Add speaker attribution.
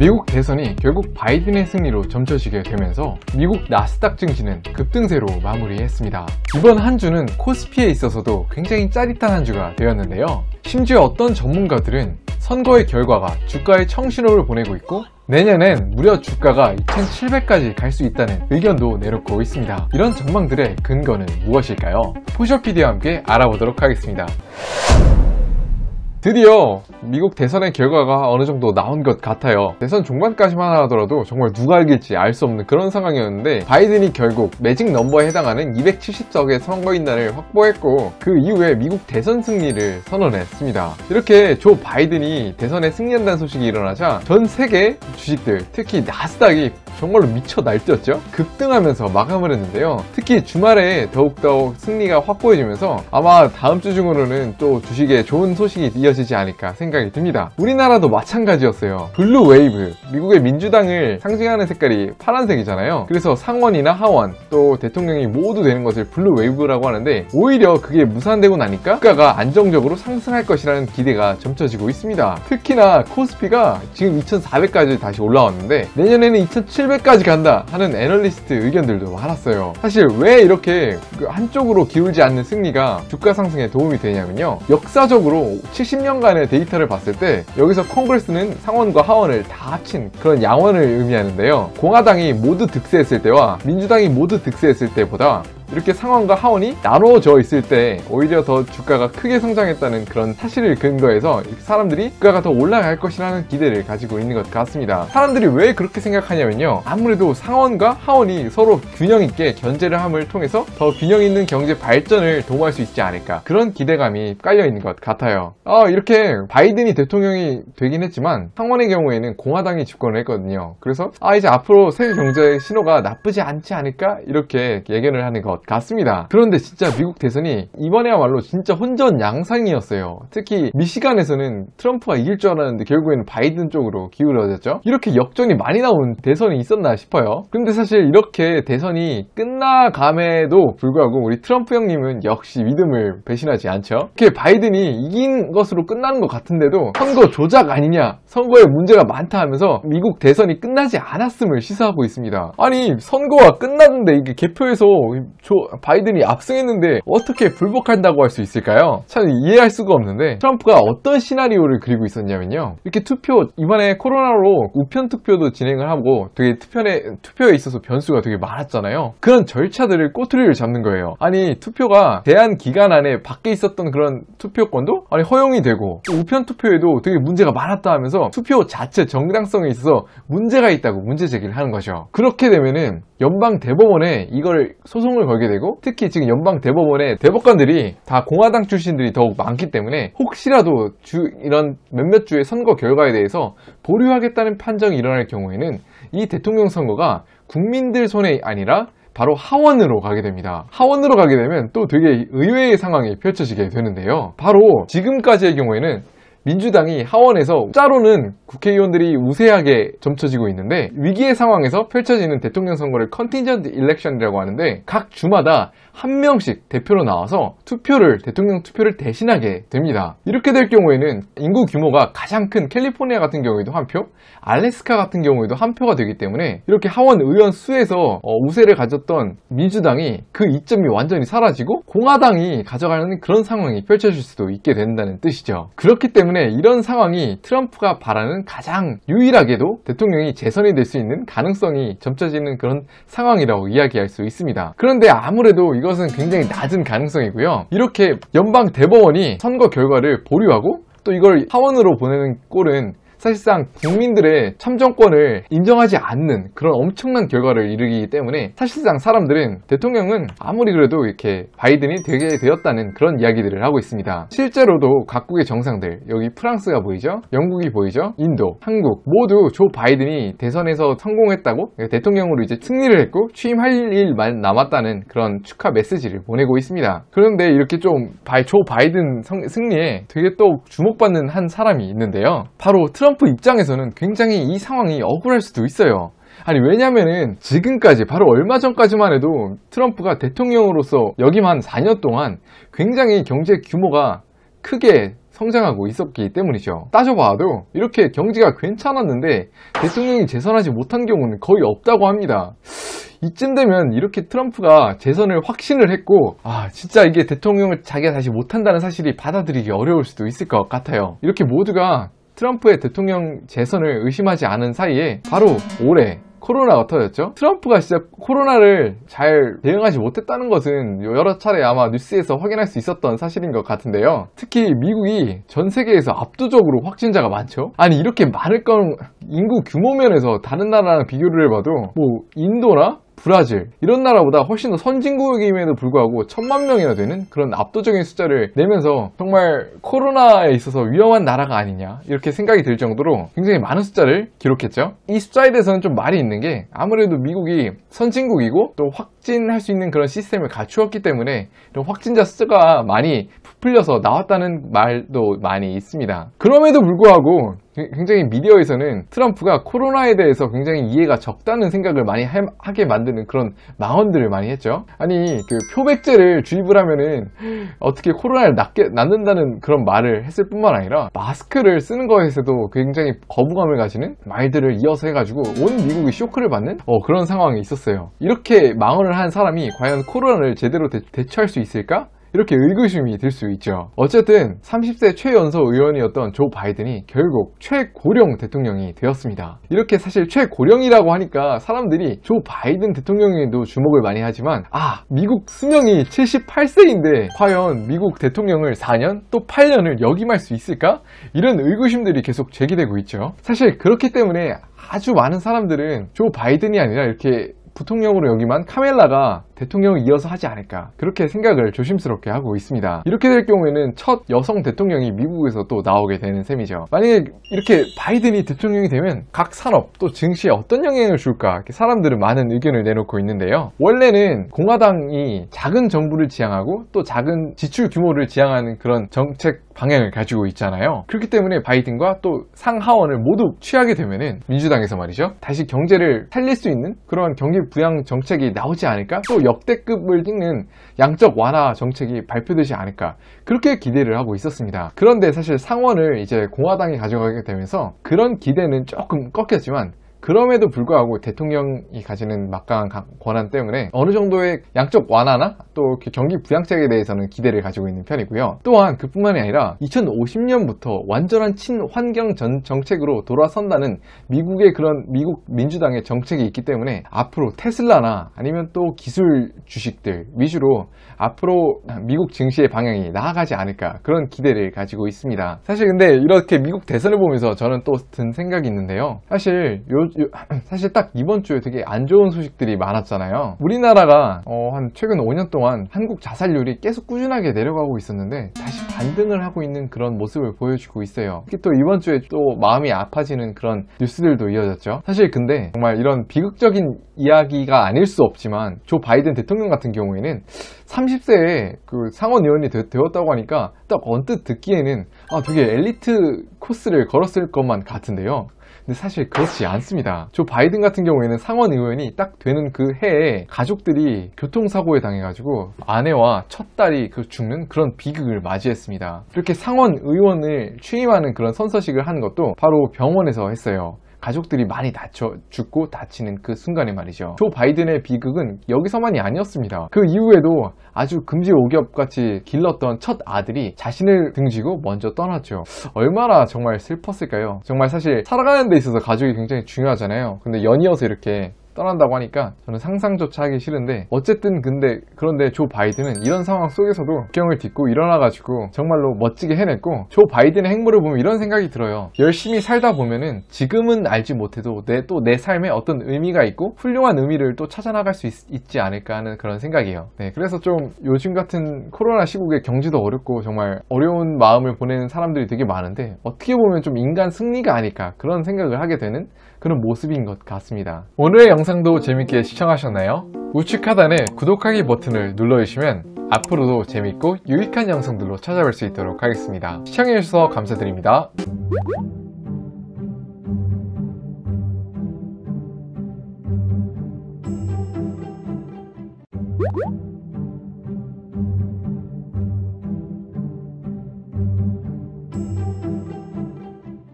Speaker 1: 미국 대선이 결국 바이든의 승리로 점쳐지게 되면서 미국 나스닥 증시는 급등세로 마무리했습니다. 이번 한 주는 코스피에 있어서도 굉장히 짜릿한 한 주가 되었는데요. 심지어 어떤 전문가들은 선거의 결과가 주가에 청신호를 보내고 있고 내년엔 무려 주가가 2700까지 갈 수 있다는 의견도 내놓고 있습니다. 이런 전망들의 근거는 무엇일까요? 포셔PD와 함께 알아보도록 하겠습니다. 드디어 미국 대선의 결과가 어느 정도 나온 것 같아요. 대선 종반까지만 하더라도 정말 누가 이길지 알 수 없는 그런 상황이었는데 바이든이 결국 매직 넘버에 해당하는 270석의 선거인단을 확보했고 그 이후에 미국 대선 승리를 선언했습니다. 이렇게 조 바이든이 대선에 승리한다는 소식이 일어나자 전 세계 주식들, 특히 나스닥이 정말로 미쳐 날뛰었죠. 급등하면서 마감을 했는데요. 특히 주말에 더욱더 승리가 확고해지면서 아마 다음 주 중으로는 또 주식에 좋은 소식이 이어지지 않을까 생각이 듭니다. 우리나라도 마찬가지였어요. 블루 웨이브, 미국의 민주당을 상징하는 색깔이 파란색이잖아요. 그래서 상원이나 하원 또 대통령이 모두 되는 것을 블루 웨이브라고 하는데 오히려 그게 무산되고 나니까 주가가 안정적으로 상승할 것이라는 기대가 점쳐지고 있습니다. 특히나 코스피가 지금 2400까지 다시 올라왔는데 내년에는 2700까지 간다 하는 애널리스트 의견들도 많았어요. 사실 왜 이렇게 한쪽으로 기울지 않는 승리가 주가 상승에 도움이 되냐면요. 역사적으로 70년간의 데이터를 봤을 때 여기서 콩그레스는 상원과 하원을 다 합친 그런 양원을 의미하는데요. 공화당이 모두 득세했을 때와 민주당이 모두 득세했을 때보다 이렇게 상원과 하원이 나누어져 있을 때 오히려 더 주가가 크게 성장했다는 그런 사실을 근거해서 사람들이 주가가 더 올라갈 것이라는 기대를 가지고 있는 것 같습니다. 사람들이 왜 그렇게 생각하냐면요. 아무래도 상원과 하원이 서로 균형 있게 견제를 함을 통해서 더 균형 있는 경제 발전을 도모할 수 있지 않을까 그런 기대감이 깔려 있는 것 같아요. 이렇게 바이든이 대통령이 되긴 했지만 상원의 경우에는 공화당이 집권을 했거든요. 그래서 이제 앞으로 세계 경제 신호가 나쁘지 않지 않을까 이렇게 예견을 하는 것 같습니다. 그런데 진짜 미국 대선이 이번에야말로 진짜 혼전양상이었어요. 특히 미시간에서는 트럼프가 이길 줄 알았는데 결국에는 바이든 쪽으로 기울어졌죠. 이렇게 역전이 많이 나온 대선이 있었나 싶어요. 근데 사실 이렇게 대선이 끝나감에도 불구하고 우리 트럼프 형님은 역시 믿음을 배신하지 않죠. 이렇게 바이든이 이긴 것으로 끝나는 것 같은데도 선거 조작 아니냐, 선거에 문제가 많다 하면서 미국 대선이 끝나지 않았음을 시사하고 있습니다. 아니 선거가 끝났는데 이게 개표에서 바이든이 압승했는데 어떻게 불복한다고 할 수 있을까요? 참 이해할 수가 없는데 트럼프가 어떤 시나리오를 그리고 있었냐면요. 이렇게 이번에 코로나로 우편 투표도 진행을 하고 되게 투표에 있어서 변수가 되게 많았잖아요. 그런 절차들을 꼬투리를 잡는 거예요. 아니 투표가 제한 기간 안에 밖에 있었던 그런 투표권도 허용이 되고 우편 투표에도 되게 문제가 많았다 하면서 투표 자체 정당성에 있어서 문제가 있다고 문제 제기를 하는 거죠. 그렇게 되면은 연방 대법원에 이걸 소송을 걸게 되고 특히 지금 연방 대법원의 대법관들이 다 공화당 출신들이 더욱 많기 때문에 혹시라도 이런 몇몇 주의 선거 결과에 대해서 보류하겠다는 판정이 일어날 경우에는 이 대통령 선거가 국민들 손에 아니라 바로 하원으로 가게 됩니다. 하원으로 가게 되면 또 되게 의외의 상황이 펼쳐지게 되는데요. 바로 지금까지의 경우에는 민주당이 하원에서 숫자로는 국회의원들이 우세하게 점쳐지고 있는데 위기의 상황에서 펼쳐지는 대통령 선거를 컨틴전트 일렉션이라고 하는데 각 주마다 한 명씩 대표로 나와서 대통령 투표를 대신하게 됩니다. 이렇게 될 경우에는 인구 규모가 가장 큰 캘리포니아 같은 경우에도 한 표, 알래스카 같은 경우에도 한 표가 되기 때문에 이렇게 하원 의원 수에서 우세를 가졌던 민주당이 그 이점이 완전히 사라지고 공화당이 가져가는 그런 상황이 펼쳐질 수도 있게 된다는 뜻이죠. 그렇기 때문에 이런 상황이 트럼프가 바라는 가장 유일하게도 대통령이 재선이 될 수 있는 가능성이 점쳐지는 그런 상황이라고 이야기할 수 있습니다. 그런데 아무래도 이것은 굉장히 낮은 가능성이고요. 이렇게 연방 대법원이 선거 결과를 보류하고 또 이걸 하원으로 보내는 꼴은 사실상 국민들의 참정권을 인정하지 않는 그런 엄청난 결과를 이루기 때문에 사실상 사람들은 대통령은 아무리 그래도 이렇게 바이든이 되게 되었다는 그런 이야기들을 하고 있습니다. 실제로도 각국의 정상들, 여기 프랑스가 보이죠? 영국이 보이죠? 인도, 한국 모두 조 바이든이 대선에서 성공했다고 대통령으로 이제 승리를 했고 취임할 일만 남았다는 그런 축하 메시지를 보내고 있습니다. 그런데 이렇게 조 바이든 승리에 되게 또 주목받는 한 사람이 있는데요. 바로 트럼프 입장에서는 굉장히 이 상황이 억울할 수도 있어요. 아니 왜냐면은 지금까지 바로 얼마 전까지만 해도 트럼프가 대통령으로서 역임한 4년 동안 굉장히 경제 규모가 크게 성장하고 있었기 때문이죠. 따져봐도 이렇게 경제가 괜찮았는데 대통령이 재선하지 못한 경우는 거의 없다고 합니다. 이쯤 되면 이렇게 트럼프가 재선을 확신을 했고 진짜 이게 대통령을 자기가 다시 못한다는 사실이 받아들이기 어려울 수도 있을 것 같아요. 이렇게 모두가 트럼프의 대통령 재선을 의심하지 않은 사이에 바로 올해 코로나가 터졌죠. 트럼프가 진짜 코로나를 잘 대응하지 못했다는 것은 여러 차례 아마 뉴스에서 확인할 수 있었던 사실인 것 같은데요. 특히 미국이 전 세계에서 압도적으로 확진자가 많죠. 아니 이렇게 많을 건 인구 규모 면에서 다른 나라랑 비교를 해봐도 뭐 인도나 브라질 이런 나라보다 훨씬 더 선진국임에도 불구하고 1000만 명이나 되는 그런 압도적인 숫자를 내면서 정말 코로나에 있어서 위험한 나라가 아니냐 이렇게 생각이 들 정도로 굉장히 많은 숫자를 기록했죠. 이 숫자에 대해서는 좀 말이 있는 게 아무래도 미국이 선진국이고 또 확진할 수 있는 그런 시스템을 갖추었기 때문에 이런 확진자 숫자가 많이 부풀려서 나왔다는 말도 많이 있습니다. 그럼에도 불구하고 굉장히 미디어에서는 트럼프가 코로나에 대해서 굉장히 이해가 적다는 생각을 많이 하게 만드는 그런 망언들을 많이 했죠. 아니 그 표백제를 주입을 하면은 어떻게 코로나를 낫는다는 그런 말을 했을 뿐만 아니라 마스크를 쓰는 거에서도 굉장히 거부감을 가지는 말들을 이어서 해가지고 온 미국이 쇼크를 받는 그런 상황이 있었어요. 이렇게 망언을 한 사람이 과연 코로나를 제대로 대처할 수 있을까? 이렇게 의구심이 들 수 있죠. 어쨌든 30세 최연소 의원이었던 조 바이든이 결국 최고령 대통령이 되었습니다. 이렇게 사실 최고령이라고 하니까 사람들이 조 바이든 대통령에도 주목을 많이 하지만 미국 수명이 78세인데 과연 미국 대통령을 4년 또 8년을 역임할 수 있을까? 이런 의구심들이 계속 제기되고 있죠. 사실 그렇기 때문에 아주 많은 사람들은 조 바이든이 아니라 이렇게 부통령으로 역임한 카멜라가 대통령을 이어서 하지 않을까 그렇게 생각을 조심스럽게 하고 있습니다. 이렇게 될 경우에는 첫 여성 대통령이 미국에서 또 나오게 되는 셈이죠. 만약에 이렇게 바이든이 대통령이 되면 각 산업 또 증시에 어떤 영향을 줄까 이렇게 사람들은 많은 의견을 내놓고 있는데요. 원래는 공화당이 작은 정부를 지향하고 또 작은 지출 규모를 지향하는 그런 정책 방향을 가지고 있잖아요. 그렇기 때문에 바이든과 또 상하원을 모두 취하게 되면은 민주당에서 말이죠. 다시 경제를 살릴 수 있는 그런 경기 부양 정책이 나오지 않을까? 또 역대급을 찍는 양적 완화 정책이 발표되지 않을까? 그렇게 기대를 하고 있었습니다. 그런데 사실 상원을 이제 공화당이 가져가게 되면서 그런 기대는 조금 꺾였지만 그럼에도 불구하고 대통령이 가지는 막강한 권한 때문에 어느 정도의 양적 완화나 또 경기 부양책에 대해서는 기대를 가지고 있는 편이고요. 또한 그뿐만이 아니라 2050년부터 완전한 친환경 정책으로 돌아선다는 미국의 그런 미국 민주당의 정책이 있기 때문에 앞으로 테슬라나 아니면 또 기술 주식들 위주로 앞으로 미국 증시의 방향이 나아가지 않을까 그런 기대를 가지고 있습니다. 사실 근데 이렇게 미국 대선을 보면서 저는 또 든 생각이 있는데요. 사실 딱 이번 주에 되게 안 좋은 소식들이 많았잖아요. 우리나라가 한 최근 5년 동안 한국 자살률이 계속 꾸준하게 내려가고 있었는데 다시 반등을 하고 있는 그런 모습을 보여주고 있어요. 특히 또 이번 주에 또 마음이 아파지는 그런 뉴스들도 이어졌죠. 사실 근데 정말 이런 비극적인 이야기가 아닐 수 없지만 조 바이든 대통령 같은 경우에는 30세에 그 상원 의원이 되었다고 하니까 딱 언뜻 듣기에는 되게 엘리트 코스를 걸었을 것만 같은데요. 근데 사실 그렇지 않습니다. 조 바이든 같은 경우에는 상원 의원이 딱 되는 그 해에 가족들이 교통사고에 당해가지고 아내와 첫 딸이 죽는 그런 비극을 맞이했습니다. 이렇게 상원 의원을 취임하는 그런 선서식을 하는 것도 바로 병원에서 했어요. 가족들이 많이 죽고 다치는 그 순간에 말이죠. 조 바이든의 비극은 여기서만이 아니었습니다. 그 이후에도 아주 금지오겹같이 길렀던 첫 아들이 자신을 등지고 먼저 떠났죠. 얼마나 정말 슬펐을까요? 정말 사실 살아가는 데 있어서 가족이 굉장히 중요하잖아요. 근데 연이어서 이렇게 떠난다고 하니까 저는 상상조차 하기 싫은데 어쨌든 그런데 조 바이든은 이런 상황 속에서도 국경을 딛고 일어나가지고 정말로 멋지게 해냈고 지 바이든의 행보를 보면 이런 생각이 들어요. 열심히 살다 보면은 지금은 알지 못해도 내 삶에 어떤 의미가 있고 훌륭한 의미를 또 찾아나갈 수 있지 않을까 하는 그런 생각이에요. 그래서 좀 요즘 같은 코로나 시국에 경제도 어렵고 정말 어려운 마음을 보내는 사람들이 되게 많은데 어떻게 보면 좀 인간 승리가 아닐까 그런 생각을 하게 되는 그런 모습인 것 같습니다. 오늘의 영상도 재밌게 시청하셨나요? 우측 하단에 구독하기 버튼을 눌러주시면 앞으로도 재밌고 유익한 영상들로 찾아뵐 수 있도록 하겠습니다. 시청해주셔서 감사드립니다.